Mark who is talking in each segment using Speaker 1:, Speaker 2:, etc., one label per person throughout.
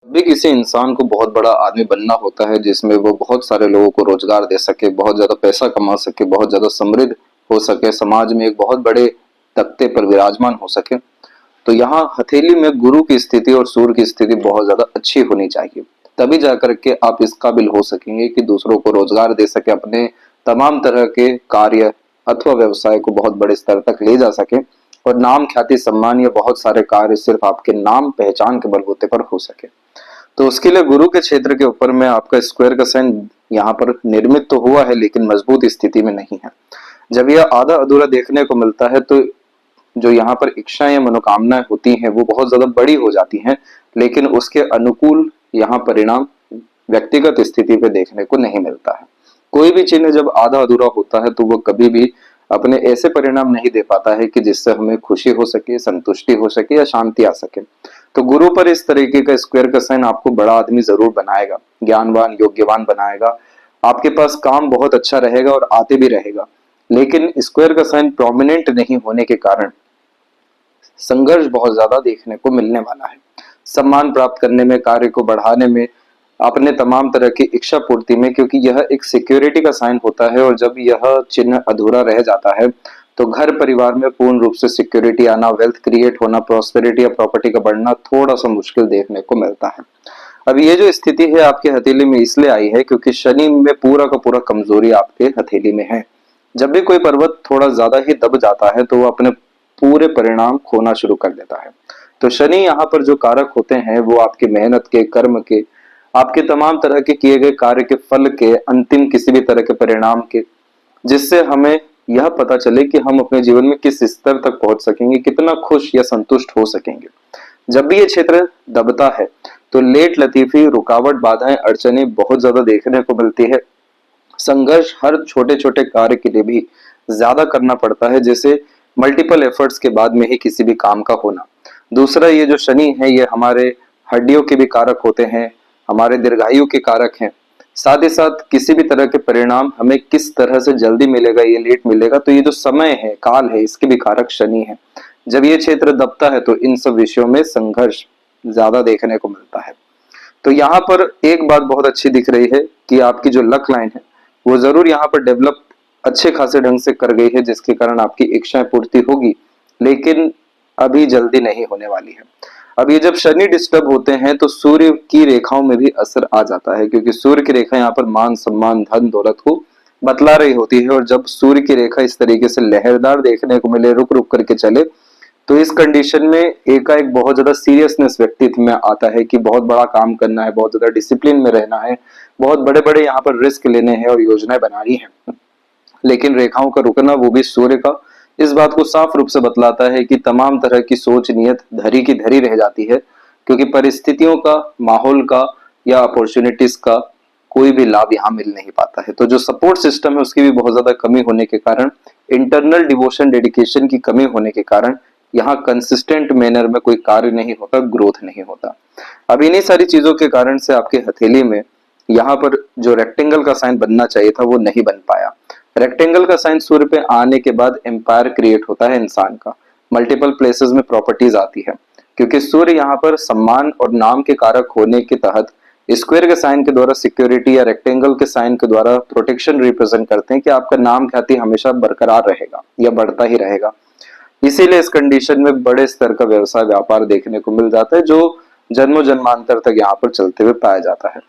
Speaker 1: भी किसी इंसान को बहुत बड़ा आदमी बनना होता है जिसमें वो बहुत सारे लोगों को रोजगार दे सके, बहुत ज्यादा पैसा कमा सके, बहुत ज्यादा समृद्ध हो सके, समाज में एक बहुत बड़े तख्ते पर विराजमान हो सके। तो यहाँ हथेली में गुरु की स्थिति और सूर्य की स्थिति बहुत ज्यादा अच्छी होनी चाहिए। तभी जाकर के आप इस काबिल हो सकेंगे कि दूसरों को रोजगार दे सके, अपने तमाम तरह के कार्य अथवा व्यवसाय को बहुत बड़े स्तर तक ले जा सके और नाम, ख्याति, सम्मान या बहुत सारे कार्य सिर्फ आपके नाम पहचान के बलबूते पर हो सके। तो उसके लिए गुरु के क्षेत्र के ऊपर में आपका स्क्वायर का साइन यहाँ पर निर्मित तो हुआ है लेकिन मजबूत स्थिति में नहीं है। जब यह आधा अधूरा देखने को मिलता है तो जो यहाँ पर इच्छाएं या मनोकामनाएं होती हैं वो बहुत ज्यादा बड़ी हो जाती हैं, लेकिन उसके अनुकूल यहाँ परिणाम व्यक्तिगत स्थिति पे देखने को नहीं मिलता है। कोई भी चिन्ह जब आधा अधूरा होता है तो वो कभी भी अपने ऐसे परिणाम नहीं दे पाता है कि जिससे हमें खुशी हो सके, संतुष्टि हो सके या शांति आ सके। तो गुरु पर इस तरीके का स्क्वायर का साइन आपको बड़ा आदमी जरूर बनाएगा, ज्ञानवान, योग्यवान बनाएगा। आपके पास काम बहुत अच्छा रहेगा और आते भी रहेगा, लेकिन स्क्वायर का साइन प्रोमिनेंट नहीं होने के कारण संघर्ष बहुत ज्यादा देखने को मिलने वाला है। सम्मान प्राप्त करने में, कार्य को बढ़ाने में, अपने तमाम तरह की इच्छा पूर्ति में, क्योंकि यह एक सिक्योरिटी का साइन होता है और जब यह चिन्ह अधूरा रह जाता है तो घर परिवार में पूर्ण रूप से सिक्योरिटी आना, वेल्थ क्रिएट होना, प्रॉस्पेरिटी या प्रॉपर्टी का बढ़ना थोड़ा सा मुश्किल देखने को मिलता है। अब ये जो स्थिति है आपके हथेली में इसलिए आई है क्योंकि शनि में पूरा का पूरा कमजोरी आपके हथेली में है। जब भी कोई पर्वत थोड़ा ज्यादा ही दब जाता है तो वो अपने पूरे परिणाम खोना शुरू कर देता है। तो शनि यहाँ पर जो कारक होते हैं वो आपकी मेहनत के, कर्म के, आपके तमाम तरह के किए गए कार्य के फल के, अंतिम किसी भी तरह के परिणाम के, जिससे हमें यह पता चले कि हम अपने जीवन में किस स्तर तक पहुंच सकेंगे, कितना खुश या संतुष्ट हो सकेंगे। जब भी ये क्षेत्र दबता है तो लेट लतीफी, रुकावट, बाधाएं, अड़चने बहुत ज्यादा देखने को मिलती है। संघर्ष हर छोटे छोटे कार्य के लिए भी ज्यादा करना पड़ता है, जैसे मल्टीपल एफर्ट्स के बाद में ही किसी भी काम का होना। दूसरा, ये जो शनि है ये हमारे हड्डियों के भी कारक होते हैं, हमारे दीर्घायु के कारक हैं। साथ ही साथ किसी भी तरह के परिणाम हमें किस तरह से जल्दी मिलेगा, ये लेट मिलेगा, तो ये जो समय है, काल है, इसके भी कारक शनि है। जब ये क्षेत्र दबता है तो इन सब विषयों में संघर्ष ज्यादा देखने को मिलता है। तो यहाँ पर एक बात बहुत अच्छी दिख रही है कि आपकी जो लक लाइन है वो जरूर यहाँ पर डेवलप अच्छे खासे ढंग से कर गई है, जिसके कारण आपकी इच्छाएं पूर्ति होगी, लेकिन अभी जल्दी नहीं होने वाली है। अब ये जब शनि डिस्टर्ब होते हैं तो सूर्य की रेखाओं में भी असर आ जाता है, क्योंकि सूर्य की रेखा यहाँ पर मान, सम्मान, धन, दौलत को बतला रही होती है। और जब सूर्य की रेखा इस तरीके से लहरदार देखने को मिले, रुक रुक करके चले, तो इस कंडीशन में एकाएक बहुत ज्यादा सीरियसनेस व्यक्तित्व में आता है कि बहुत बड़ा काम करना है, बहुत ज्यादा डिसिप्लिन में रहना है, बहुत बड़े बड़े यहाँ पर रिस्क लेने हैं और योजनाएं बनानी है। लेकिन रेखाओं का रुकना, वो भी सूर्य का, इस बात को साफ रूप से बतलाता है कि तमाम तरह की सोच, नियत धरी की धरी रह जाती है, क्योंकि परिस्थितियों का, माहौल का या अपॉर्चुनिटीज का कोई भी लाभ यहाँ मिल नहीं पाता है। तो जो सपोर्ट सिस्टम है उसकी भी बहुत ज्यादा कमी होने के कारण, इंटरनल डिवोशन, डेडिकेशन की कमी होने के कारण यहाँ कंसिस्टेंट मैनर में कोई कार्य नहीं होता, ग्रोथ नहीं होता। अब इन्हीं सारी चीजों के कारण से आपके हथेली में यहाँ पर जो रेक्टेंगल का साइन बनना चाहिए था वो नहीं बन पाया। रेक्टेंगल का साइन सूर्य पे आने के बाद एम्पायर क्रिएट होता है इंसान का, मल्टीपल प्लेसेस में प्रॉपर्टीज आती है, क्योंकि सूर्य यहाँ पर सम्मान और नाम के कारक होने के तहत स्क्वायर के साइन के द्वारा सिक्योरिटी या रेक्टेंगल के साइन के द्वारा प्रोटेक्शन रिप्रेजेंट करते हैं कि आपका नाम, ख्याति हमेशा बरकरार रहेगा या बढ़ता ही रहेगा। इसीलिए इस कंडीशन में बड़े स्तर का व्यवसाय, व्यापार देखने को मिल जाता है, जो जन्मों जन्मांतर तक यहाँ पर चलते हुए पाया जाता है।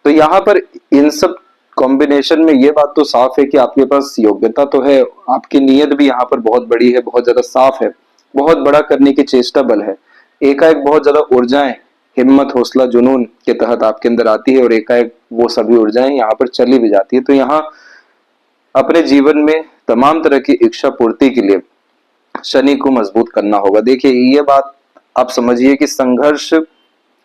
Speaker 1: तो यहाँ पर इन सब कॉम्बिनेशन में ये बात तो साफ है कि आपके पास योग्यता तो है, आपकी नीयत भी यहाँ पर बहुत बड़ी है, बहुत ज्यादा साफ है, बहुत बड़ा करने की चेष्टा बल है। एकाएक बहुत ज्यादा ऊर्जाएं, हिम्मत, हौसला, जुनून के तहत आपके अंदर आती है और एकाएक वो सभी ऊर्जाएं यहाँ पर चली भी जाती है। तो यहाँ अपने जीवन में तमाम तरह की इच्छा पूर्ति के लिए शनि को मजबूत करना होगा। देखिए, ये बात आप समझिए कि संघर्ष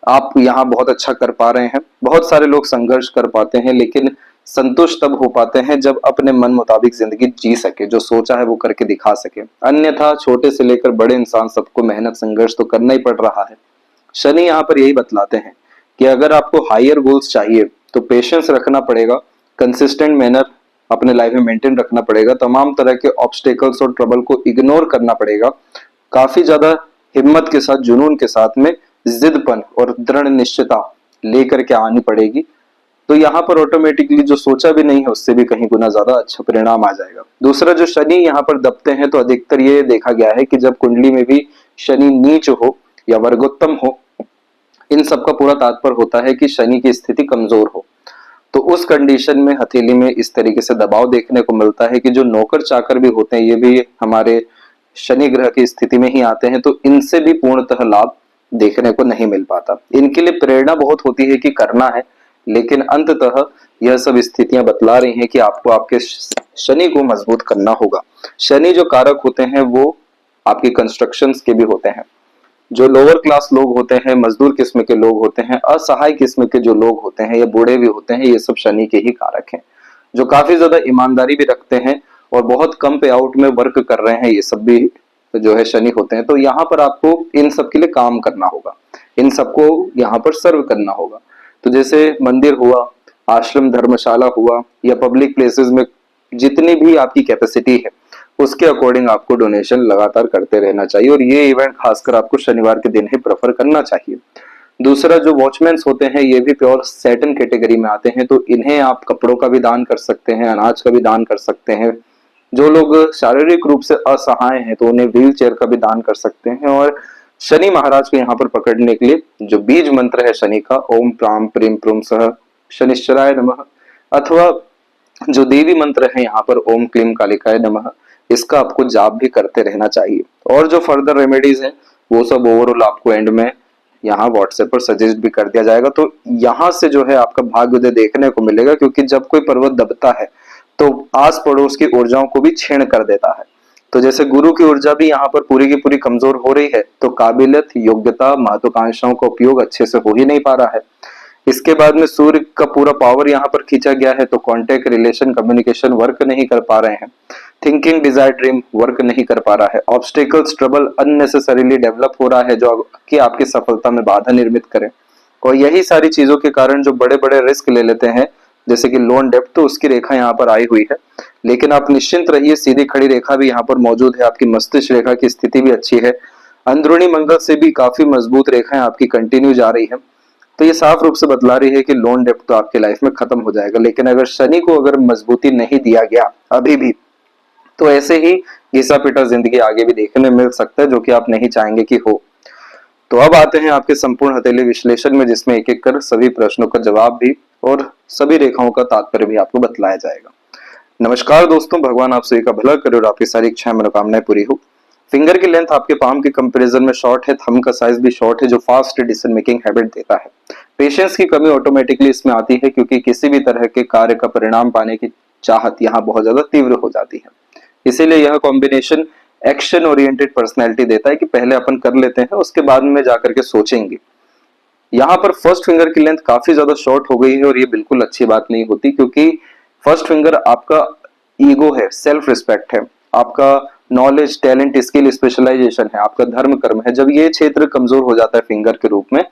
Speaker 1: आप यहाँ बहुत अच्छा कर पा रहे हैं। बहुत सारे लोग संघर्ष कर पाते हैं लेकिन संतुष्ट तब हो पाते हैं जब अपने मन मुताबिक जिंदगी जी सके, जो सोचा है वो करके दिखा सके। अन्यथा छोटे से लेकर बड़े इंसान सबको मेहनत, संघर्ष तो करना ही पड़ रहा है। शनि यहाँ पर यही बतलाते हैं कि अगर आपको हायर गोल्स चाहिए तो पेशेंस रखना पड़ेगा, कंसिस्टेंट मैनर अपने लाइफ में मेंटेन रखना पड़ेगा, तमाम तरह के ऑब्स्टेकल्स और ट्रबल को इग्नोर करना पड़ेगा, काफी ज्यादा हिम्मत के साथ, जुनून के साथ में जिदपन और दृढ़ निश्चयता लेकर के आनी पड़ेगी। तो यहाँ पर ऑटोमेटिकली जो सोचा भी नहीं है उससे भी कहीं गुना ज्यादा अच्छा परिणाम आ जाएगा। दूसरा, जो शनि यहाँ पर दबते हैं तो अधिकतर ये देखा गया है कि जब कुंडली में भी शनि नीच हो या वर्गोत्तम हो, इन सब का पूरा तात्पर्य होता है कि शनि की स्थिति कमजोर हो। तो उस कंडीशन में हथेली में इस तरीके से दबाव देखने को मिलता है कि जो नौकर चाकर भी होते हैं ये भी हमारे शनि ग्रह की स्थिति में ही आते हैं, तो इनसे भी पूर्णतः लाभ देखने को नहीं मिल पाता। इनके लिए प्रेरणा बहुत होती है कि करना है, लेकिन अंततः यह सब स्थितियां बतला रही हैं कि आपको आपके शनि को मजबूत करना होगा। शनि जो कारक होते हैं वो आपकी कंस्ट्रक्शंस के भी होते हैं। जो लोअर क्लास लोग होते हैं, मजदूर किस्म के लोग होते हैं, असहाय किस्म के जो लोग होते हैं या बूढ़े भी होते हैं, ये सब शनि के ही कारक हैं। जो काफी ज्यादा ईमानदारी भी रखते हैं और बहुत कम पे आउट में वर्क कर रहे हैं, ये सब भी जो है शनि होते हैं। तो यहाँ पर आपको इन सब के लिए काम करना होगा, इन सबको यहाँ पर सर्व करना होगा। तो जैसे मंदिर हुआ, आश्रम धर्मशाला हुआ, या पब्लिक प्लेसेस में जितनी भी आपकी कैपेसिटी है उसके अकॉर्डिंग आपको डोनेशन लगातार करते रहना चाहिए, और ये इवेंट खासकर आपको शनिवार के दिन ही प्रेफर करना चाहिए। दूसरा, जो वॉचमैन्स होते हैं ये भी प्योर सैटन कैटेगरी में आते हैं, तो इन्हें आप कपड़ों का भी दान कर सकते हैं, अनाज का भी दान कर सकते हैं। जो लोग शारीरिक रूप से असहाय हैं तो उन्हें व्हील चेयर का भी दान कर सकते हैं। और शनि महाराज को यहाँ पर पकड़ने के लिए जो बीज मंत्र है शनि का, ओम प्राम प्रीम प्रुम सह शनिश्चराय नमः, अथवा जो देवी मंत्र है यहाँ पर ओम क्लीम कालिकाय नमः, इसका आपको जाप भी करते रहना चाहिए। और जो फर्दर रेमेडीज हैं वो सब ओवरऑल आपको एंड में यहाँ व्हाट्सएप पर सजेस्ट भी कर दिया जाएगा। तो यहाँ से जो है आपका भाग्योदय देखने को मिलेगा, क्योंकि जब कोई पर्वत दबता है तो आस पड़ोस की ऊर्जाओं को भी छीण कर देता है। तो जैसे गुरु की ऊर्जा भी यहाँ पर पूरी की पूरी कमजोर हो रही है, तो काबिलियत, योग्यता, महत्वाकांक्षाओं का उपयोग अच्छे से हो ही नहीं पा रहा है। इसके बाद में सूर्य का पूरा पावर यहाँ पर खींचा गया है, तो कॉन्टेक्ट, रिलेशन, कम्युनिकेशन वर्क नहीं कर पा रहे हैं। थिंकिंग, डिजायर, ड्रीम वर्क नहीं कर पा रहा है। ऑब्स्टेकल्स, ट्रबल अननेसेसरीली डेवलप हो रहा है जो कि आपकी सफलता में बाधा निर्मित करे। और यही सारी चीजों के कारण जो बड़े बड़े रिस्क ले लेते हैं, जैसे कि लोन डेप्ट, तो उसकी रेखा यहाँ पर आई हुई है। लेकिन आप निश्चिंत रहिए, सीधी खड़ी रेखा भी यहाँ पर मौजूद है, आपकी मस्तिष्क रेखा की स्थिति भी अच्छी है, अंदरूनी मंगल से भी काफी मजबूत रेखाएं आपकी कंटिन्यू जा रही है। तो ये साफ रूप से बतला रही है कि लोन डेप्ट तो आपकी लाइफ में खत्म हो जाएगा। लेकिन अगर शनि को अगर मजबूती नहीं दिया गया अभी भी, तो ऐसे ही घिसा पिटा जिंदगी आगे भी देखने मिल सकता है, जो कि आप नहीं चाहेंगे कि हो। तो अब आते हैं आपके संपूर्ण हथेली विश्लेषण में, जिसमें एक एक कर सभी प्रश्नों का जवाब भी और सभी रेखाओं का तात्पर्य भी आपको बतलाया जाएगा। नमस्कार दोस्तों, भगवान आप सभी का भला करे और आपकी सारी इच्छाएं मनोकामनाएं पूरी हो। फिंगर की लेंथ आपके पाम के कंपैरिजन में शॉर्ट है, थंब का साइज भी शॉर्ट है, जो फास्ट डिसीजन मेकिंग हैबिट देता है। पेशेंस की कमी ऑटोमेटिकली इसमें आती है, क्योंकि किसी भी तरह के कार्य का परिणाम पाने की चाहत यहाँ बहुत ज्यादा तीव्र हो जाती है। इसीलिए यह कॉम्बिनेशन एक्शन ओरिएंटेड पर्सनैलिटी देता है कि पहले अपन कर लेते हैं, उसके बाद में जाकर के सोचेंगे। यहाँ पर फर्स्ट फिंगर की लेंथ काफी ज्यादा शॉर्ट हो गई है, और ये बिल्कुल अच्छी बात नहीं होती, क्योंकि फर्स्ट फिंगर आपका ईगो है, सेल्फ रिस्पेक्ट है, आपका नॉलेज, टैलेंट, स्किल, स्पेशलाइजेशन है, आपका धर्म कर्म है। जब ये क्षेत्र कमजोर हो जाता है फिंगर के रूप में,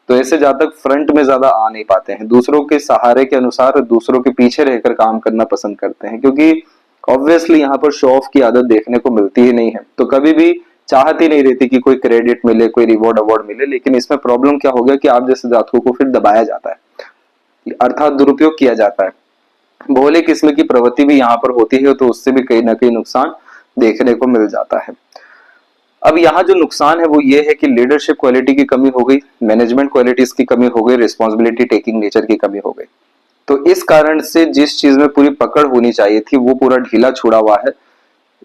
Speaker 1: तो ऐसे जातक फ्रंट में ज्यादा आ नहीं पाते हैं, दूसरों के सहारे के अनुसार दूसरों के पीछे रहकर काम करना पसंद करते हैं, क्योंकि ऑब्वियसली यहाँ पर शो ऑफ की आदत देखने को मिलती ही नहीं है। तो कभी भी चाहत ही नहीं रहती कि कोई क्रेडिट मिले, कोई रिवॉर्ड अवार्ड मिले। लेकिन इसमें प्रॉब्लम क्या हो गया कि आप जैसे जातकों को फिर दबाया जाता है, अर्थात दुरुपयोग किया जाता है। भोले किस्म की प्रवृत्ति भी यहाँ पर होती है, तो उससे भी कहीं ना कहीं नुकसान देखने को मिल जाता है। अब यहाँ जो नुकसान है वो ये है कि लीडरशिप क्वालिटी की कमी हो गई, मैनेजमेंट क्वालिटीज की कमी हो गई, रिस्पॉन्सिबिलिटी टेकिंग नेचर की कमी हो गई। तो इस कारण से जिस चीज में पूरी पकड़ होनी चाहिए थी वो पूरा ढीला छुड़ा हुआ है।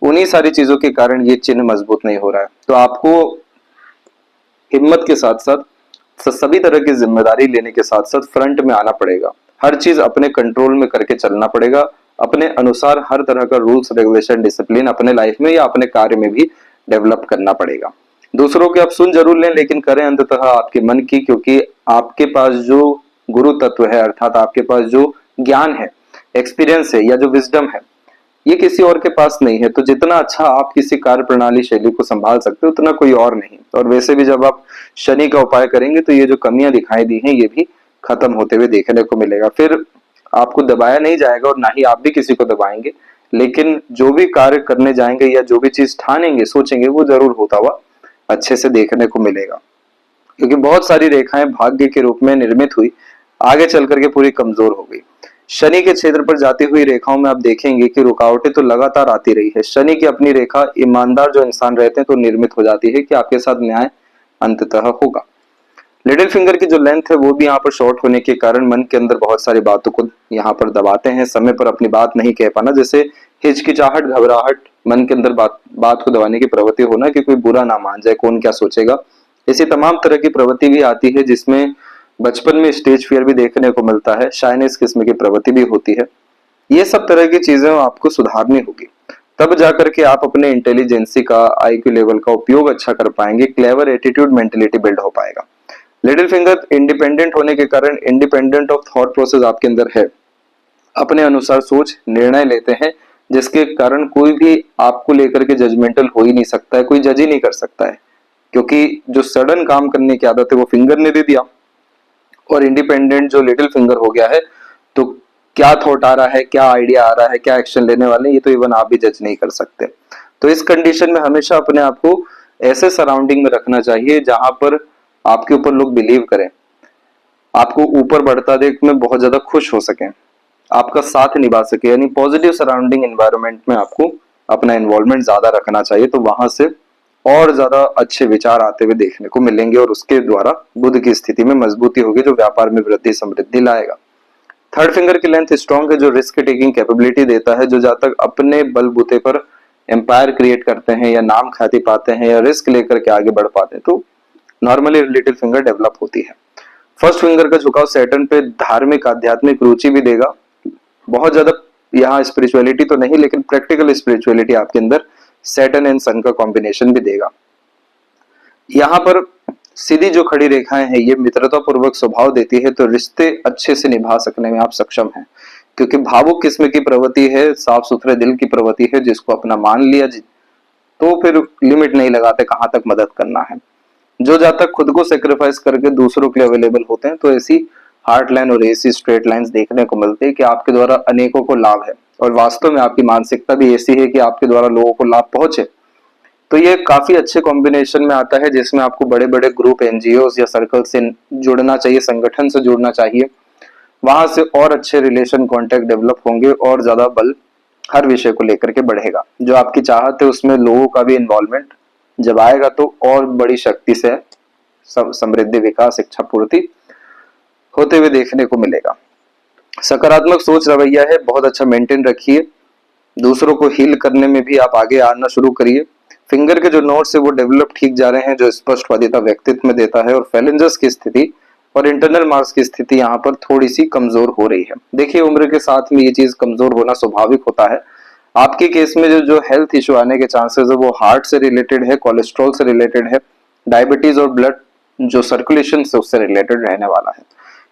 Speaker 1: उन्हीं सारी चीजों के कारण ये चिन्ह मजबूत नहीं हो रहा है। तो आपको हिम्मत के साथ साथ सभी तरह की जिम्मेदारी लेने के साथ साथ फ्रंट में आना पड़ेगा। हर चीज अपने कंट्रोल में करके चलना पड़ेगा, अपने अनुसार हर तरह का रूल्स, रेगुलेशन, डिसिप्लिन अपने लाइफ में या अपने कार्य में भी डेवलप करना पड़ेगा। दूसरों के आप सुन जरूर लें, लेकिन करें अंततः आपके मन की, क्योंकि आपके पास जो गुरु तत्व है, अर्थात आपके पास जो ज्ञान है, एक्सपीरियंस है या जो विजडम है, ये किसी और के पास नहीं है। तो जितना अच्छा आप किसी कार्य प्रणाली शैली को संभाल सकते हो उतना कोई और नहीं। और वैसे भी जब आप शनि का उपाय करेंगे तो ये जो कमियां दिखाई दी हैं ये भी खत्म होते हुए देखने को मिलेगा। फिर आपको दबाया नहीं जाएगा और ना ही आप भी किसी को दबाएंगे, लेकिन जो भी कार्य करने जाएंगे या जो भी चीज ठानेंगे, सोचेंगे, वो जरूर होता हुआ अच्छे से देखने को मिलेगा। क्योंकि बहुत सारी रेखाएं भाग्य के रूप में निर्मित हुई, आगे चल करके पूरी कमजोर हो गई। शनि के क्षेत्र पर जाती हुई रेखाओं में आप देखेंगे कि रुकावटें तो लगातार आती रही है। शनि की अपनी रेखा ईमानदार जो इंसान रहते हैं तो निर्मित हो जाती है कि आपके साथ न्याय अंततः होगा। लिटिल फिंगर की जो लेंथ है वो भी यहाँ पर शॉर्ट होने के कारण मन के अंदर बहुत सारी बातों को यहाँ पर दबाते हैं, समय पर अपनी बात नहीं कह पाना, जैसे हिचकिचाहट, घबराहट, मन के अंदर बात को दबाने की प्रवृत्ति होना कि कोई बुरा ना मान जाए, कौन क्या सोचेगा, ऐसी तमाम तरह की प्रवृत्ति भी आती है, जिसमें बचपन में स्टेज फियर भी देखने को मिलता है, शाइनेस किस्म की प्रवृत्ति भी होती है। ये सब तरह की चीजें आपको सुधारनी होगी, तब जाकर के आप अपने इंटेलिजेंसी का, आईक्यू लेवल का उपयोग अच्छा कर पाएंगे, क्लेवर एटीट्यूड, मेंटेलिटी बिल्ड हो पाएगा। लिटिल फिंगर इंडिपेंडेंट होने के कारण इंडिपेंडेंट ऑफ थॉट प्रोसेस आपके अंदर है, अपने अनुसार सोच निर्णय लेते हैं, जिसके कारण कोई भी आपको लेकर के जजमेंटल हो ही नहीं सकता है, कोई जज ही नहीं कर सकता है, क्योंकि जो सडन काम करने की आदत है वो फिंगर ने दे दिया। और इंडिपेंडेंट जो लिटिल फिंगर हो गया है, तो क्या थॉट आ रहा है, क्या आइडिया आ रहा है, क्या एक्शन लेने वाले, ये तो इवन आप भी जज नहीं कर सकते। तो इस कंडीशन में हमेशा अपने आप को ऐसे सराउंडिंग में रखना चाहिए जहां पर आपके ऊपर लोग बिलीव करें, आपको ऊपर बढ़ता देख में बहुत ज्यादा खुश हो सके, आपका साथ निभा सके, यानी पॉजिटिव सराउंडिंग एनवायरनमेंट में आपको अपना इन्वॉल्वमेंट ज्यादा रखना चाहिए। तो वहां से और ज्यादा अच्छे विचार आते हुए देखने को मिलेंगे और उसके द्वारा बुध की स्थिति में मजबूती होगी, जो व्यापार में वृद्धि समृद्धि लाएगा। थर्ड फिंगर की लेंथ स्ट्रॉन्ग है, जो रिस्क टेकिंग कैपेबिलिटी देता है, जो जातक अपने बलबूते पर एम्पायर क्रिएट करते हैं या नाम ख्याति पाते हैं या रिस्क लेकर के आगे बढ़ पाते हैं, तो नॉर्मली लिटिल फिंगर डेवलप होती है। फर्स्ट फिंगर का झुकाव सैटर्न पे धार्मिक आध्यात्मिक रुचि भी देगा, बहुत ज्यादा यहाँ स्पिरिचुअलिटी तो नहीं, लेकिन प्रैक्टिकल स्पिरिचुअलिटी आपके अंदर सैटर्न एंड सन का कॉम्बिनेशन भी देगा। यहाँ पर सीधी जो खड़ी रेखाएं हैं ये मित्रता पूर्वक स्वभाव देती है, तो रिश्ते अच्छे से निभा सकने में आप सक्षम हैं, क्योंकि भावुक किस्म की प्रवृत्ति है, साफ सुथरे दिल की प्रवृत्ति है, जिसको अपना मान लिया तो फिर लिमिट नहीं लगाते कहाँ तक मदद करना है। जो जातक खुद को सेक्रीफाइस करके दूसरों के लिए अवेलेबल होते हैं, तो ऐसी हार्ट लाइन और ऐसी स्ट्रेट लाइंस देखने को मिलती है कि आपके द्वारा अनेकों को लाभ है, और वास्तव में आपकी मानसिकता भी ऐसी है कि आपके द्वारा लोगों को लाभ पहुंचे। तो ये काफी अच्छे कॉम्बिनेशन में आता है, जिसमें आपको बड़े बड़े ग्रुप, एनजीओ या सर्कल से जुड़ना चाहिए, संगठन से जुड़ना चाहिए, वहां से और अच्छे रिलेशन कॉन्टेक्ट डेवलप होंगे और ज्यादा बल हर विषय को लेकर के बढ़ेगा। जो आपकी चाहत है उसमें लोगों का भी इन्वॉल्वमेंट जब आएगा तो और बड़ी शक्ति से समृद्धि, विकास, इच्छा पूर्ति होते हुए देखने को मिलेगा। सकारात्मक सोच रवैया है, बहुत अच्छा मेंटेन रखिए, दूसरों को हील करने में भी आप आगे आना शुरू करिए। फिंगर के जो नोट्स है वो डेवलप ठीक जा रहे हैं, जो स्पष्टवादिता व्यक्तित्व में देता है, और फैलेंजर्स की स्थिति और इंटरनल मार्क्स की स्थिति यहाँ पर थोड़ी सी कमजोर हो रही है। देखिए उम्र के साथ में ये चीज कमजोर होना स्वाभाविक होता है। आपके केस में जो हेल्थ इश्यू आने के चांसेस है वो हार्ट से रिलेटेड है, कोलेस्ट्रॉल से रिलेटेड है, डायबिटीज और ब्लड जो सर्कुलेशन से उससे रिलेटेड रहने वाला है,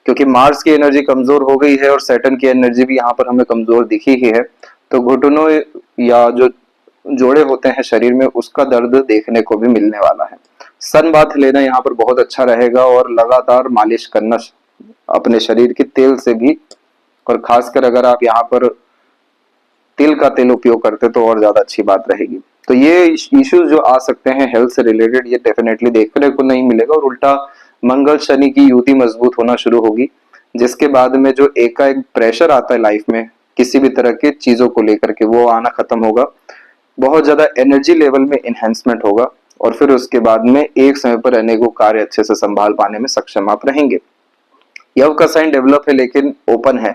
Speaker 1: क्योंकि मार्स की एनर्जी कमजोर हो गई है और सैटर्न की एनर्जी भी यहाँ पर हमें कमजोर दिखी ही है। तो घुटनों या जो जोड़े होते हैं शरीर में उसका दर्द देखने को भी मिलने वाला है। सन बाथ लेना यहाँ पर बहुत अच्छा रहेगा, और लगातार मालिश करना अपने शरीर की तेल से भी, और खासकर अगर आप यहाँ पर तिल का तेल उपयोग करते तो और ज्यादा अच्छी बात रहेगी। तो ये इश्यूज जो आ सकते हैं हेल्थ से रिलेटेड, ये डेफिनेटली देखने को नहीं मिलेगा, और उल्टा मंगल शनि की युति मजबूत होना शुरू होगी, जिसके बाद में जो एकाएक प्रेशर आता है लाइफ में किसी भी तरह के चीजों को लेकर के, वो आना खत्म होगा, बहुत ज्यादा एनर्जी लेवल में इनहेंसमेंट होगा, और फिर उसके बाद में एक समय पर अनेकों कार्य अच्छे से संभाल पाने में सक्षम आप रहेंगे। यव का साइन डेवलप है लेकिन ओपन है,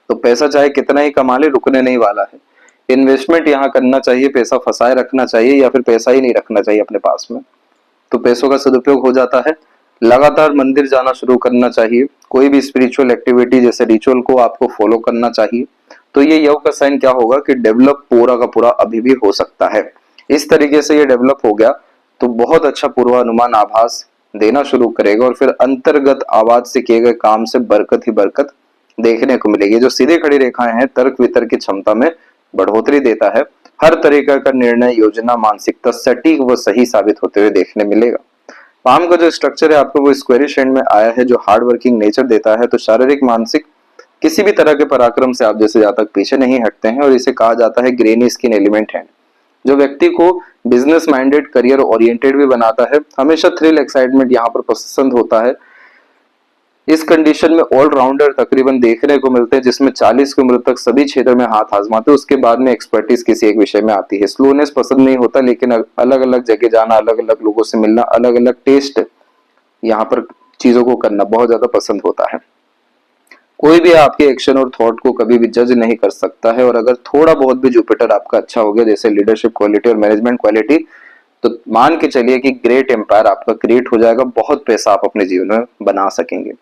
Speaker 1: तो पैसा चाहे कितना ही कमा ले रुकने नहीं वाला है। इन्वेस्टमेंट यहाँ करना चाहिए, पैसा फंसाए रखना चाहिए या फिर पैसा ही नहीं रखना चाहिए अपने पास में, तो पैसों का सदुपयोग हो जाता है। लगातार मंदिर जाना शुरू करना चाहिए, कोई भी स्पिरिचुअल एक्टिविटी जैसे रिचुअल को आपको फॉलो करना चाहिए। तो ये यव का साइन क्या होगा कि डेवलप पूरा का पूरा अभी भी हो सकता है। इस तरीके से ये डेवलप हो गया तो बहुत अच्छा पूर्वानुमान आभास देना शुरू करेगा, और फिर अंतर्गत आवाज से किए गए काम से बरकत ही बरकत देखने को मिलेगी। जो सीधे खड़ी रेखाएं हैं तर्क वितर्क की क्षमता में बढ़ोतरी देता है, हर तरीका का निर्णय, योजना, मानसिकता सटीक व सही साबित होते हुए देखने मिलेगा। पाम का जो स्ट्रक्चर है आपको वो स्क्वेरिश एंड में आया है, जो हार्ड वर्किंग नेचर देता है, तो शारीरिक मानसिक किसी भी तरह के पराक्रम से आप जैसे जातक पीछे नहीं हटते हैं, और इसे कहा जाता है ग्रेनी स्किन एलिमेंट हैंड। जो व्यक्ति को बिजनेस माइंडेड, करियर ओरिएंटेड भी बनाता है। हमेशा थ्रिल, एक्साइटमेंट यहाँ पर पसंद होता है। इस कंडीशन में ऑलराउंडर तकरीबन देखने को मिलते हैं, जिसमें 40 की उम्र तक सभी क्षेत्र में हाथ आजमाते हैं, उसके बाद में एक्सपर्टीज किसी एक विषय में आती है। स्लोनेस पसंद नहीं होता, लेकिन अलग अलग जगह जाना, अलग अलग लोगों से मिलना, अलग अलग टेस्ट यहाँ पर चीजों को करना बहुत ज्यादा पसंद होता है। कोई भी आपके एक्शन और थॉट को कभी भी जज नहीं कर सकता है, और अगर थोड़ा बहुत भी जुपिटर आपका अच्छा हो गया, जैसे लीडरशिप क्वालिटी और मैनेजमेंट क्वालिटी, तो मान के चलिए कि ग्रेट एम्पायर आपका क्रिएट हो जाएगा, बहुत पैसा आप अपने जीवन में बना सकेंगे।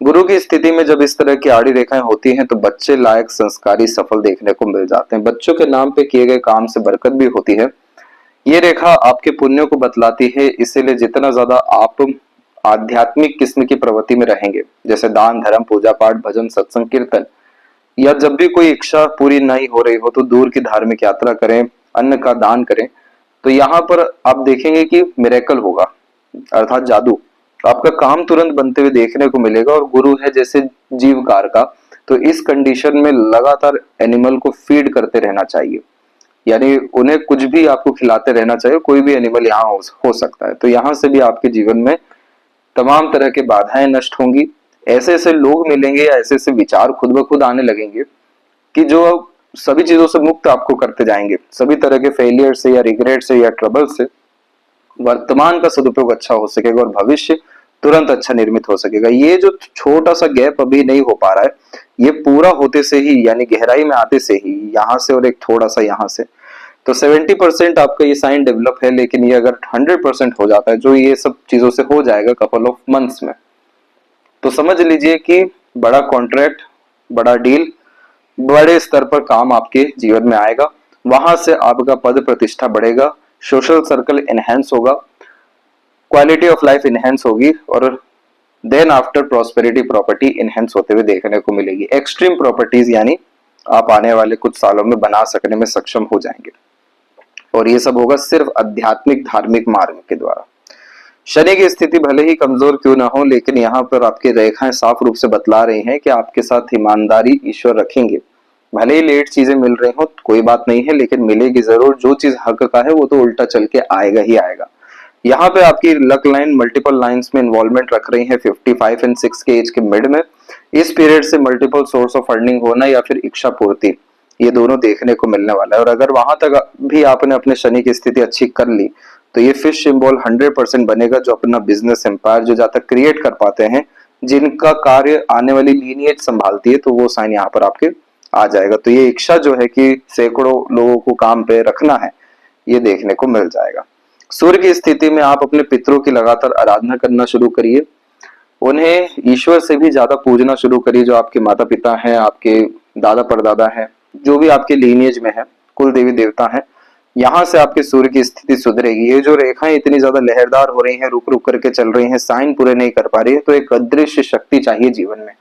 Speaker 1: गुरु की स्थिति में जब इस तरह की आड़ी रेखाएं होती हैं तो बच्चे लायक, संस्कारी, सफल देखने को मिल जाते हैं। बच्चों के नाम पे किए गए काम से बरकत भी होती है। ये रेखा आपके पुण्यों को बतलाती है, इसीलिए जितना ज्यादा आप आध्यात्मिक किस्म की प्रवृत्ति में रहेंगे, जैसे दान, धर्म, पूजा पाठ, भजन, सत्संग, कीर्तन, या जब भी कोई इच्छा पूरी नहीं हो रही हो तो दूर की धार्मिक यात्रा करें, अन्न का दान करें, तो यहाँ पर आप देखेंगे कि मिरेकल होगा, अर्थात जादू। आपका काम तुरंत बनते हुए देखने को मिलेगा। और गुरु है जैसे जीवकार का, तो इस कंडीशन में लगातार एनिमल को फीड करते रहना चाहिए, यानी उन्हें कुछ भी आपको खिलाते रहना चाहिए। कोई भी एनिमल यहाँ हो सकता है। तो यहाँ से भी आपके जीवन में तमाम तरह के बाधाएं नष्ट होंगी। ऐसे ऐसे लोग मिलेंगे या ऐसे ऐसे विचार खुद ब खुद आने लगेंगे कि जो सभी चीजों से मुक्त आपको करते जाएंगे, सभी तरह के फेलियर से या रिग्रेट से या ट्रबल से वर्तमान का सदुपयोग अच्छा हो सकेगा और भविष्य तुरंत अच्छा निर्मित हो सकेगा। ये जो छोटा सा गैप अभी नहीं हो पा रहा है, ये पूरा होते से ही, यानी गहराई में आते से ही, यहाँ से और एक थोड़ा सा यहाँ से, तो 70% आपका ये साइन डेवलप है। लेकिन ये अगर 100% हो जाता है, जो ये सब चीजों से हो जाएगा कपल ऑफ मंथ्स में, तो समझ लीजिए कि बड़ा कॉन्ट्रैक्ट, बड़ा डील, बड़े स्तर पर काम आपके जीवन में आएगा। वहां से आपका पद प्रतिष्ठा बढ़ेगा, सोशल सर्कल एनहेंस होगा, क्वालिटी ऑफ लाइफ इनहेंस होगी, और then after prosperity property enhance होते हुए देखने को मिलेगी। एक्सट्रीम प्रॉपर्टीज यानी आप आने वाले कुछ सालों में बना सकने में सक्षम हो जाएंगे, और ये सब होगा सिर्फ आध्यात्मिक धार्मिक मार्ग के द्वारा। शनि की स्थिति भले ही कमजोर क्यों ना हो, लेकिन यहाँ पर आपकी रेखाएं साफ रूप से बतला रही हैं कि आपके साथ ईमानदारी ईश्वर रखेंगे। भले ही लेट चीजें मिल रही हो कोई बात नहीं है, लेकिन मिलेगी जरूर। जो चीज हक का है वो तो उल्टा चल के आएगा ही आएगा। यहाँ पे आपकी लक लाइन मल्टीपल लाइंस में इन्वॉल्वमेंट रख रही है 55 एंड 6 के एज के मिड में। इस पीरियड से मल्टीपल सोर्स ऑफ अर्निंग होना या फिर इच्छा पूर्ति, ये दोनों देखने को मिलने वाला है। और अगर वहां तक भी आपने अपने शनि की स्थिति अच्छी कर ली, तो ये फिश सिंबल 100% बनेगा। जो अपना बिजनेस एम्पायर जो ज्यादा क्रिएट कर पाते हैं, जिनका कार्य आने वाली लीनिएज संभालती है, तो वो साइन यहाँ पर आपके आ जाएगा। तो ये इच्छा जो है कि सैकड़ों लोगों को काम पे रखना है, ये देखने को मिल जाएगा। सूर्य की स्थिति में आप अपने पितरों की लगातार आराधना करना शुरू करिए, उन्हें ईश्वर से भी ज्यादा पूजना शुरू करिए। जो आपके माता पिता हैं, आपके दादा परदादा हैं, जो भी आपके लीनिएज में है, कुल देवी देवता हैं, यहाँ से आपके सूर्य की स्थिति सुधरेगी। ये जो रेखाएं इतनी ज्यादा लहरदार हो रही हैं, रुक रुक करके चल रही हैं, साइन पूरे नहीं कर पा रही है, तो एक अदृश्य शक्ति चाहिए जीवन में,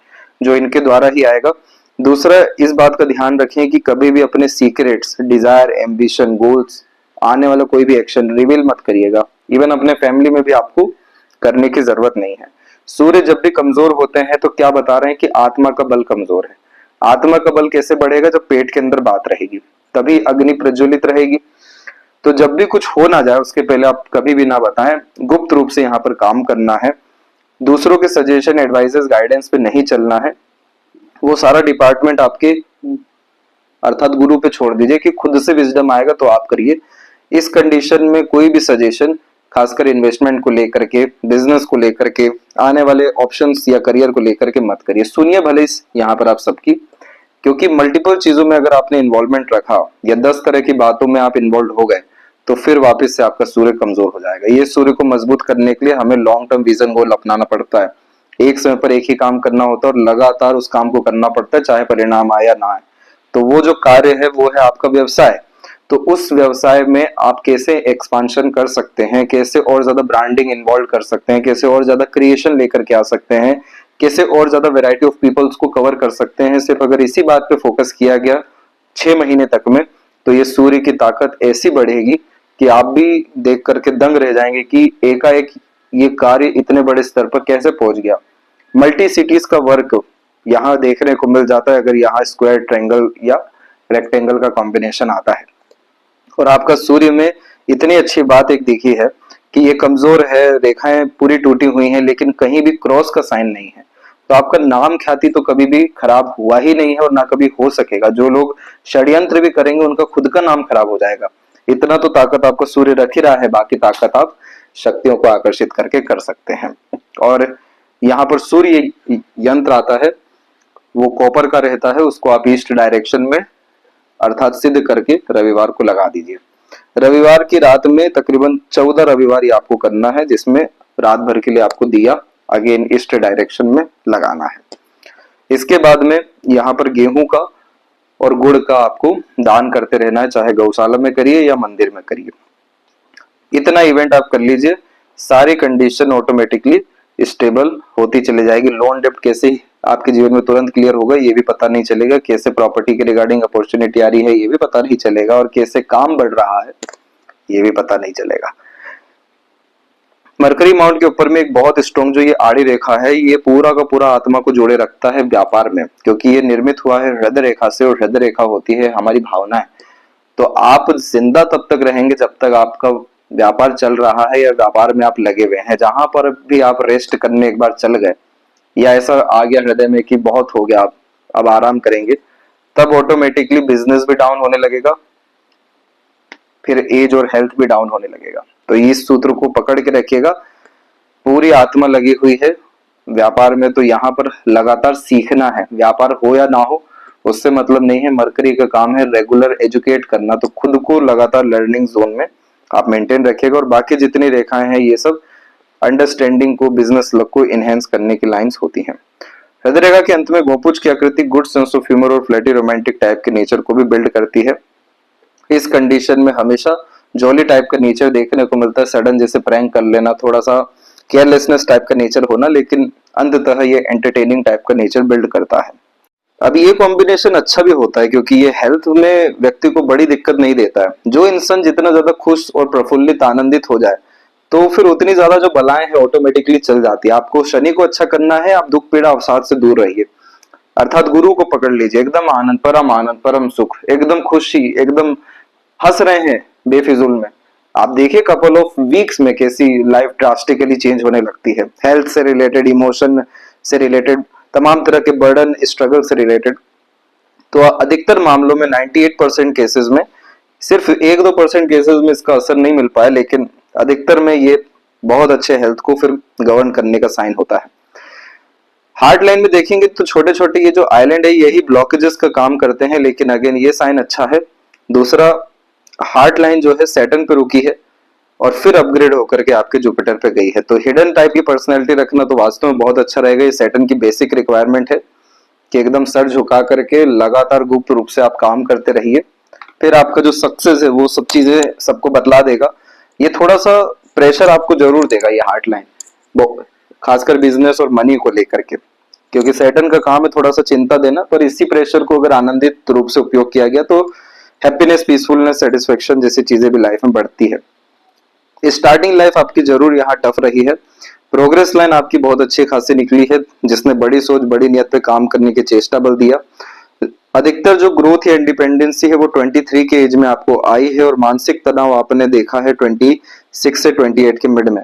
Speaker 1: जो इनके द्वारा ही आएगा। दूसरा, इस बात का ध्यान रखें कि कभी भी अपने सीक्रेट्स, डिजायर, एम्बिशन, गोल्स, आने वाला कोई भी एक्शन रिवील मत करिएगा। इवन अपने फैमिली में भी आपको करने की जरूरत नहीं है। सूर्य जब भी कमजोर होते हैं तो क्या बता रहे हैं कि आत्मा का बल कमजोर है। आत्मा का बल कैसे बढ़ेगा? जब पेट के अंदर बात रहेगी, तभी अग्नि प्रज्वलित रहेगी। तो जब भी कुछ हो ना जाए उसके पहले आप कभी भी ना बताएं, गुप्त रूप से यहाँ पर काम करना है। दूसरों के सजेशन, एडवाइजेस, गाइडेंस पे नहीं चलना है। वो सारा डिपार्टमेंट आपके अर्थात गुरु पे छोड़ दीजिए कि खुद से विजडम आएगा तो आप करिए। इस कंडीशन में कोई भी सजेशन, खासकर इन्वेस्टमेंट को लेकर के, बिजनेस को लेकर के, आने वाले ऑप्शंस या करियर को लेकर के मत करिए। सुनिए भले यहाँ पर आप सबकी, क्योंकि मल्टीपल चीजों में अगर आपने इन्वॉल्वमेंट रखा या 10 तरह की बातों में आप इन्वॉल्व हो गए, तो फिर वापस से आपका सूर्य कमजोर हो जाएगा। ये सूर्य को मजबूत करने के लिए हमें लॉन्ग टर्म विजन गोल अपनाना पड़ता है। एक समय पर एक ही काम करना होता है और लगातार उस काम को करना पड़ता है, चाहे परिणाम आए या ना आए। तो वो जो कार्य है वो है आपका व्यवसाय। तो उस व्यवसाय में आप कैसे एक्सपांशन कर सकते हैं, कैसे और ज्यादा ब्रांडिंग इन्वॉल्व कर सकते हैं, कैसे और ज्यादा क्रिएशन लेकर के आ सकते हैं, कैसे और ज्यादा वैरायटी ऑफ पीपल्स को कवर कर सकते हैं। सिर्फ अगर इसी बात पे फोकस किया गया 6 महीने तक में, तो ये सूर्य की ताकत ऐसी बढ़ेगी कि आप भी देख करके दंग रह जाएंगे कि एकाएक ये कार्य इतने बड़े स्तर पर कैसे पहुंच गया। मल्टी सिटीज का वर्क यहाँ देखने को मिल जाता है, अगर यहाँ स्क्वायर, ट्रायंगल या रेक्टेंगल का कॉम्बिनेशन आता है। और आपका सूर्य में इतनी अच्छी बात एक दिखी है कि ये कमजोर है, रेखाएं पूरी टूटी हुई हैं, लेकिन कहीं भी क्रॉस का साइन नहीं है। तो आपका नाम ख्याति तो कभी भी खराब हुआ ही नहीं है और ना कभी हो सकेगा। जो लोग षड्यंत्र भी करेंगे उनका खुद का नाम खराब हो जाएगा। इतना तो ताकत आपको सूर्य रख ही रहा है, बाकी ताकत आप शक्तियों को आकर्षित करके कर सकते हैं। और यहाँ पर सूर्य यंत्र आता है, वो कॉपर का रहता है, उसको आप ईस्ट डायरेक्शन में अर्थात सिद्ध करके रविवार को लगा दीजिए। रविवार की रात में तकरीबन 14 रविवार ये आपको करना है, जिसमें रात भर के लिए आपको दिया अगेन ईस्ट डायरेक्शन में लगाना है। इसके बाद में यहाँ पर गेहूं का और गुड़ का आपको दान करते रहना है, चाहे गौशाला में करिए या मंदिर में करिए। इतना इवेंट आप कर लीजिए, सारी कंडीशन ऑटोमेटिकली स्टेबल होती चली जाएगी। लोन डेप्ट कैसे आपके जीवन में तुरंत क्लियर होगा ये भी पता नहीं चलेगा, कैसे प्रॉपर्टी के रिगार्डिंग अपॉर्चुनिटी आ रही है ये भी पता नहीं चलेगा, और कैसे काम बढ़ रहा है ये भी पता नहीं चलेगा। मरकरी माउंट के ऊपर में एक बहुत स्ट्रॉन्ग जो ये आड़ी रेखा है, ये पूरा का पूरा आत्मा को जोड़े रखता है व्यापार में, क्योंकि ये निर्मित हुआ है हृदय रेखा से, और हृदय रेखा होती है हमारी भावनाएं। तो आप जिंदा तब तक रहेंगे जब तक आपका व्यापार चल रहा है या व्यापार में आप लगे हुए हैं। जहां पर भी आप रेस्ट करने एक बार चल गए या ऐसा आ गया हृदय में कि बहुत हो गया, आप अब आराम करेंगे, तब ऑटोमेटिकली बिजनेस भी डाउन होने लगेगा, फिर एज और हेल्थ भी डाउन होने लगेगा। तो इस सूत्र को पकड़ के रखिएगा, पूरी आत्मा लगी हुई है व्यापार में, तो यहाँ पर लगातार सीखना है। व्यापार हो या ना हो उससे मतलब नहीं है, मरकरी का काम है रेगुलर एजुकेट करना। तो खुद को लगातार लर्निंग जोन में आप मेंटेन रखिएगा, और बाकी जितनी रेखाएं हैं ये सब अंडरस्टैंडिंग को, बिजनेस लक को इनहेंस करने की लाइंस होती हैं। हृदय रेखा के अंत में घोपुच की आकृति गुड सेंस ऑफ ह्यूमर और फ्लैटी रोमांटिक टाइप के नेचर को भी बिल्ड करती है। इस कंडीशन में हमेशा जॉली टाइप का नेचर देखने को मिलता है, सडन जैसे प्रैंक कर लेना, थोड़ा सा केयरलेसनेस टाइप का नेचर होना, लेकिन अंततः ये एंटरटेनिंग टाइप का नेचर बिल्ड करता है। अब ये कॉम्बिनेशन अच्छा भी होता है क्योंकि ये हेल्थ में व्यक्ति को बड़ी दिक्कत नहीं देता है। जो इंसान जितना ज्यादा खुश और प्रफुल्लित आनंदित हो जाए तो फिर उतनी ज्यादा जो बलाएं हैं ऑटोमेटिकली चल जाती है। आपको शनि को अच्छा करना है, आप दुख पीड़ा अवसाद से दूर रहिए, अर्थात गुरु को पकड़ लीजिए। एकदम आनंद परम सुख, एकदम खुशी, एकदम हंस रहे हैं बेफिजूल में। आप देखिए कपल ऑफ वीक्स में कैसी लाइफ ड्रास्टिकली चेंज होने लगती है, हेल्थ से रिलेटेड, इमोशन से रिलेटेड, तमाम तरह के बर्डन, स्ट्रगल से रिलेटेड। तो अधिकतर मामलों में 98% केसेस में, सिर्फ 1-2% केसेस में इसका असर नहीं मिल पाया, लेकिन अधिकतर में ये बहुत अच्छे हेल्थ को फिर गवर्न करने का साइन होता है। हार्ट लाइन में देखेंगे तो छोटे छोटे ये जो आइलैंड है यही ब्लॉकेजेस का काम करते हैं, लेकिन अगेन ये साइन अच्छा है। दूसरा, हार्ट लाइन जो है सैटर्न पे रुकी है और फिर अपग्रेड होकर के आपके जुपिटर पे गई है। तो हिडन टाइप की पर्सनैलिटी रखना तो वास्तव में बहुत अच्छा रहेगा। ये सैटर्न की बेसिक रिक्वायरमेंट है कि एकदम सर झुका करके लगातार गुप्त रूप से आप काम करते रहिए, फिर आपका जो सक्सेस है वो सब चीजें सबको बतला देगा। ये थोड़ा सा प्रेशर आपको जरूर देगा ये हार्ट लाइन, खासकर बिजनेस और मनी को लेकर के, क्योंकि सैटर्न का काम है थोड़ा सा चिंता देना। पर इसी प्रेशर को अगर आनंदित रूप से उपयोग किया गया तो हैप्पीनेस, पीसफुलनेस, सेटिस्फेक्शन जैसी चीजें भी लाइफ में बढ़ती है। स्टार्टिंग लाइफ आपकी जरूर यहाँ टफ रही है। प्रोग्रेस लाइन आपकी बहुत अच्छी खासी निकली है, जिसने बड़ी सोच, बड़ी नियत पे काम करने की चेष्टा बल दिया। अधिकतर जो ग्रोथ या इंडिपेंडेंसी है वो 23 के एज में आपको आई है, और मानसिक तनाव आपने देखा है 26 से 28 के मिड में।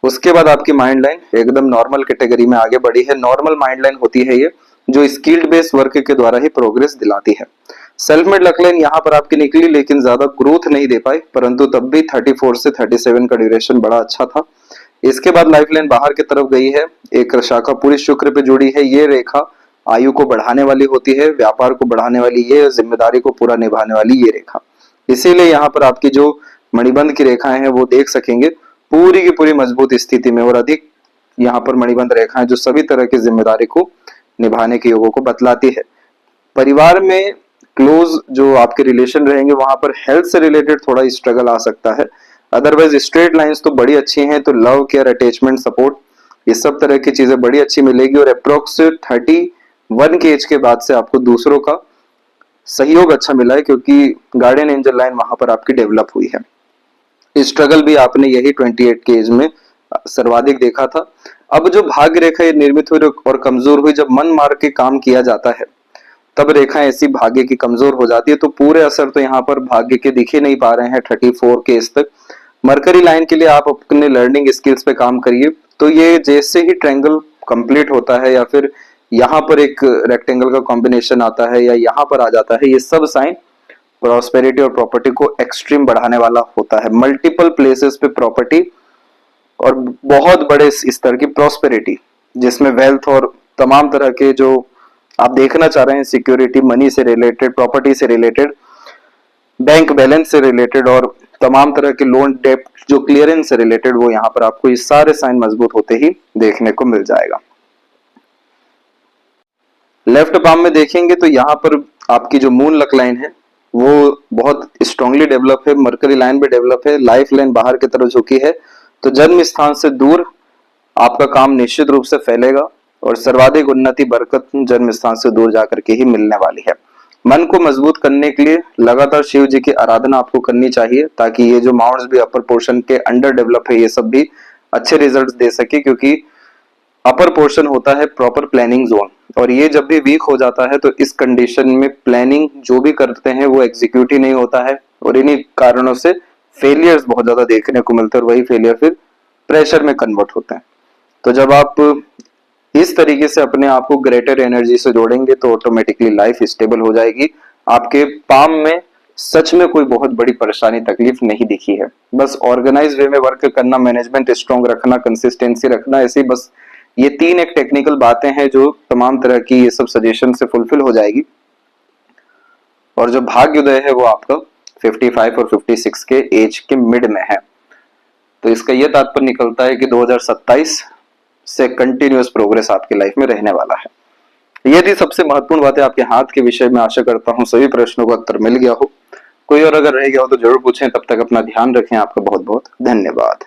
Speaker 1: उसके बाद आपकी माइंड लाइन एकदम नॉर्मल कैटेगरी में आगे बढ़ी है। नॉर्मल माइंड लाइन होती है ये, जो स्किल्ड बेस्ड वर्क के द्वारा ही प्रोग्रेस दिलाती है। सेल्फ मेड लक लाइन यहाँ पर आपकी निकली, लेकिन ज्यादा ग्रोथ नहीं दे पाई, परंतु तब भी 34 से 37 का ड्यूरेशन बड़ा अच्छा था। इसके बाद लाइफ लाइन बाहर की तरफ गई है, एक शाखा पूरी शुक्र पे जुड़ी है। ये रेखा आयु को बढ़ाने वाली होती है, व्यापार को बढ़ाने वाली, ये जिम्मेदारी को पूरा निभाने वाली ये रेखा। इसीलिए यहाँ पर आपकी जो मणिबंध की रेखाएं हैं वो देख सकेंगे पूरी की पूरी मजबूत स्थिति में, और अधिक यहाँ पर मणिबंध रेखाएं जो सभी तरह की जिम्मेदारी को निभाने के योगों को बतलाती है। परिवार में क्लोज जो आपके रिलेशन रहेंगे वहां पर हेल्थ से रिलेटेड थोड़ा स्ट्रगल आ सकता है। अदरवाइज स्ट्रेट लाइंस तो बड़ी अच्छी हैं, तो लव, केयर, अटैचमेंट, सपोर्ट, ये सब तरह की चीजें बड़ी अच्छी मिलेगी। और अप्रोक्स 31 के एज के बाद से आपको दूसरों का सहयोग अच्छा मिला है, क्योंकि गार्डियन एंजल लाइन वहां पर आपकी डेवलप हुई है। स्ट्रगल भी आपने यही 28 के एज में सर्वाधिक देखा था। अब जो भाग्य रेखा ये निर्मित हुई और कमजोर हुई, जब मन मार के काम किया जाता है तब रेखाएं ऐसी भाग्य की कमजोर हो जाती है। तो पूरे असर तो यहाँ पर भाग्य के दिख ही नहीं पा रहे हैं 34 के इस तक। मरकरी लाइन के लिए आप अपने लर्निंग स्किल्स पे काम करिए। तो ये जैसे ही ट्रायंगल कंप्लीट होता है या फिर यहाँ पर एक रेक्टेंगल का कॉम्बिनेशन आता है या यहाँ पर आ जाता है, ये सब साइन प्रॉस्पेरिटी और प्रॉपर्टी को एक्सट्रीम बढ़ाने वाला होता है। मल्टीपल प्लेसेस पे प्रॉपर्टी और बहुत बड़े स्तर की प्रॉस्पेरिटी, जिसमें वेल्थ और तमाम तरह के जो आप देखना चाह रहे हैं, सिक्योरिटी, मनी से रिलेटेड, प्रॉपर्टी से रिलेटेड, बैंक बैलेंस से रिलेटेड और तमाम तरह के लोन डेप्ट जो क्लियरेंस से रिलेटेड, वो यहाँ पर आपको ये सारे साइन मजबूत होते ही देखने को मिल जाएगा। लेफ्ट पाम में देखेंगे तो यहाँ पर आपकी जो मून लक लाइन है वो बहुत स्ट्रांगली डेवलप है, मरकरी लाइन भी डेवलप है, लाइफ लाइन बाहर की तरफ झुकी है। तो जन्म स्थान से दूर आपका काम निश्चित रूप से फैलेगा और सर्वाधिक उन्नति बरकत जन्म स्थान से दूर जाकर के ही मिलने वाली है। मन को मजबूत करने के लिए लगातार शिव जी की आराधना आपको करनी चाहिए, ताकि ये जो माउंट्स भी अपर पोर्शन के अंडर डेवलप है ये सब भी अच्छे रिजल्ट्स दे सके, क्योंकि अपर पोर्शन होता है प्रॉपर प्लानिंग जोन, और ये जब भी वीक हो जाता है तो इस कंडीशन में प्लानिंग जो भी करते हैं वो एग्जीक्यूट ही नहीं होता है और इन्हीं कारणों से फेलियर्स बहुत ज्यादा देखने को मिलते हैं और वही फेलियर फिर प्रेशर में कन्वर्ट होते हैं। तो जब आप इस तरीके से अपने आप को ग्रेटर एनर्जी से जोड़ेंगे तो ऑटोमेटिकली लाइफ स्टेबल हो जाएगी। आपके पाम में सच में कोई बहुत बड़ी परेशानी तकलीफ नहीं दिखी है। बस ऑर्गेनाइज वे में वर्क करना, मैनेजमेंट स्ट्रॉन्ग रखना, कंसिस्टेंसी रखना, ऐसी बस ये 3 एक टेक्निकल बातें हैं जो तमाम तरह की ये सब सजेशन से फुलफिल हो जाएगी। और जो भाग्योदय है वो आपका 55 और 56 के एज के मिड में है। तो इसका यह तात्पर्य निकलता है कि 2027 से कंटिन्यूअस प्रोग्रेस आपकी लाइफ में रहने वाला है। ये थी सबसे महत्वपूर्ण बातें आपके हाथ के विषय में। आशा करता हूँ सभी प्रश्नों का उत्तर मिल गया हो। कोई और अगर रह गया हो तो जरूर पूछें। तब तक अपना ध्यान रखें। आपका बहुत बहुत धन्यवाद।